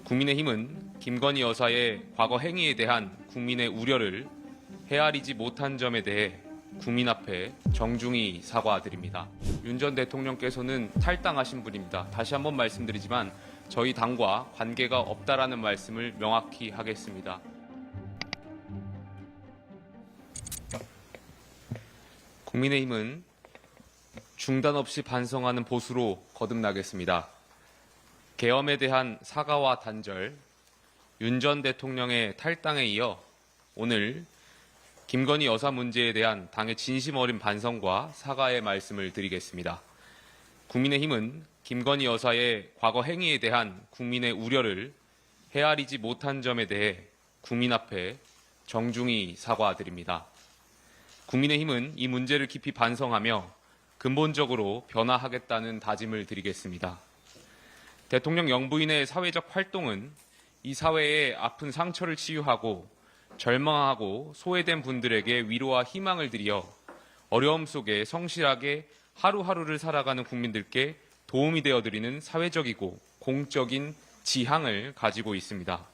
국민의힘은 김건희 여사의 과거 행위에 대한 국민의 우려를 헤아리지 못한 점에 대해 국민 앞에 정중히 사과드립니다. 윤 전 대통령께서는 탈당하신 분입니다. 다시 한번 말씀드리지만 저희 당과 관계가 없다라는 말씀을 명확히 하겠습니다. 국민의힘은 중단 없이 반성하는 보수로 거듭나겠습니다. 계엄에 대한 사과와 단절, 윤 전 대통령의 탈당에 이어 오늘 김건희 여사 문제에 대한 당의 진심 어린 반성과 사과의 말씀을 드리겠습니다. 국민의힘은 김건희 여사의 과거 행위에 대한 국민의 우려를 헤아리지 못한 점에 대해 국민 앞에 정중히 사과드립니다. 국민의힘은 이 문제를 깊이 반성하며 근본적으로 변화하겠다는 다짐을 드리겠습니다. 대통령 영부인의 사회적 활동은 이 사회의 아픈 상처를 치유하고 절망하고 소외된 분들에게 위로와 희망을 드려 어려움 속에 성실하게 하루하루를 살아가는 국민들께 도움이 되어드리는 사회적이고 공적인 지향을 가지고 있습니다.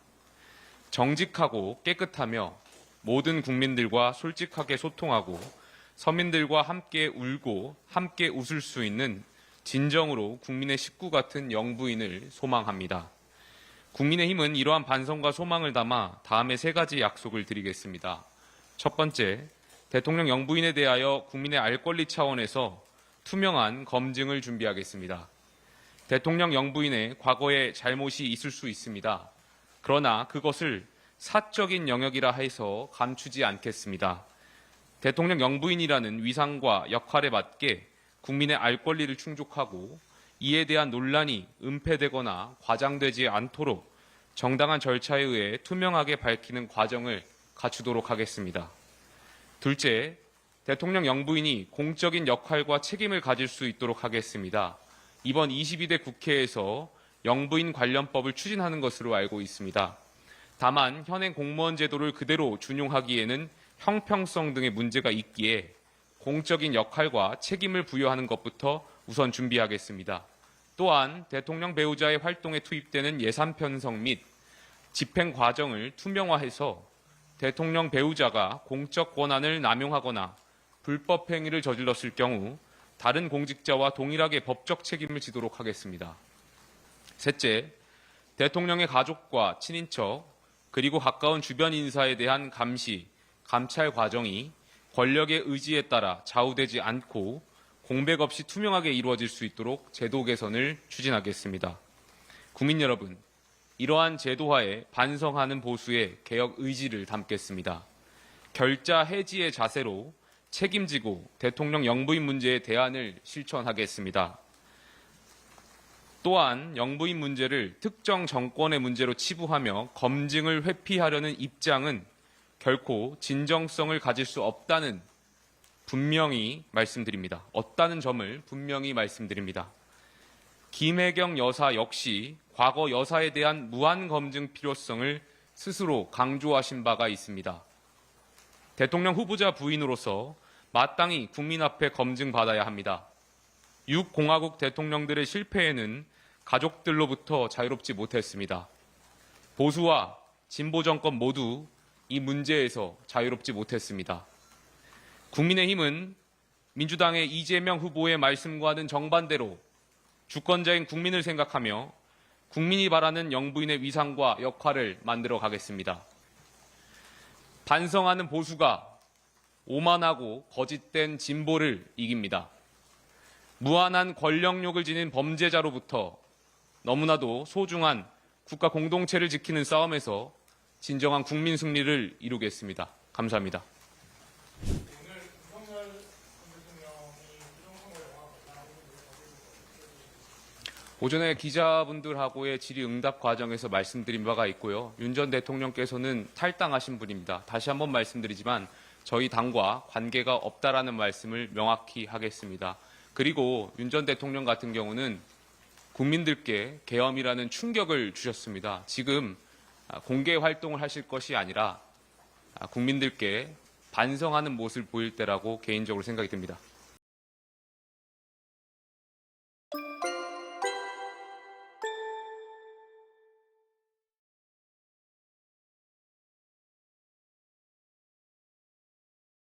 정직하고 깨끗하며 모든 국민들과 솔직하게 소통하고 서민들과 함께 울고 함께 웃을 수 있는 진정으로 국민의 식구 같은 영부인을 소망합니다. 국민의힘은 이러한 반성과 소망을 담아 다음에 3가지 약속을 드리겠습니다. 첫 번째, 대통령 영부인에 대하여 국민의 알 권리 차원에서 투명한 검증을 준비하겠습니다. 대통령 영부인의 과거에 잘못이 있을 수 있습니다. 그러나 그것을 사적인 영역이라 해서 감추지 않겠습니다. 대통령 영부인이라는 위상과 역할에 맞게 국민의 알 권리를 충족하고 이에 대한 논란이 은폐되거나 과장되지 않도록 정당한 절차에 의해 투명하게 밝히는 과정을 갖추도록 하겠습니다. 둘째, 대통령 영부인이 공적인 역할과 책임을 가질 수 있도록 하겠습니다. 이번 22대 국회에서 영부인 관련법을 추진하는 것으로 알고 있습니다. 다만 현행 공무원 제도를 그대로 준용하기에는 형평성 등의 문제가 있기에 공적인 역할과 책임을 부여하는 것부터 우선 준비하겠습니다. 또한 대통령 배우자의 활동에 투입되는 예산 편성 및 집행 과정을 투명화해서 대통령 배우자가 공적 권한을 남용하거나 불법 행위를 저질렀을 경우 다른 공직자와 동일하게 법적 책임을 지도록 하겠습니다. 셋째, 대통령의 가족과 친인척 그리고 가까운 주변 인사에 대한 감시, 감찰 과정이 권력의 의지에 따라 좌우되지 않고 공백 없이 투명하게 이루어질 수 있도록 제도 개선을 추진하겠습니다. 국민 여러분, 이러한 제도화에 반성하는 보수의 개혁 의지를 담겠습니다. 결자 해지의 자세로 책임지고 대통령 영부인 문제의 대안을 실천하겠습니다. 또한 영부인 문제를 특정 정권의 문제로 치부하며 검증을 회피하려는 입장은 결코 진정성을 가질 수 없다는 분명히 말씀드립니다. 없다는 점을 분명히 말씀드립니다. 김혜경 여사 역시 과거 여사에 대한 무한 검증 필요성을 스스로 강조하신 바가 있습니다. 대통령 후보자 부인으로서 마땅히 국민 앞에 검증받아야 합니다. 6공화국 대통령들의 실패에는 가족들로부터 자유롭지 못했습니다. 보수와 진보 정권 모두 이 문제에서 자유롭지 못했습니다. 국민의힘은 민주당의 이재명 후보의 말씀과는 정반대로 주권자인 국민을 생각하며 국민이 바라는 영부인의 위상과 역할을 만들어 가겠습니다. 반성하는 보수가 오만하고 거짓된 진보를 이깁니다. 무한한 권력욕을 지닌 범죄자로부터 너무나도 소중한 국가 공동체를 지키는 싸움에서 진정한 국민 승리를 이루겠습니다. 감사합니다. 오전에 기자분들하고의 질의응답 과정에서 말씀드린 바가 있고요. 윤 전 대통령께서는 탈당하신 분입니다. 다시 한번 말씀드리지만 저희 당과 관계가 없다라는 말씀을 명확히 하겠습니다. 그리고 윤 전 대통령 같은 경우는 국민들께 계엄이라는 충격을 주셨습니다. 지금 공개 활동을 하실 것이 아니라 국민들께 반성하는 모습을 보일 때라고 개인적으로 생각이 듭니다.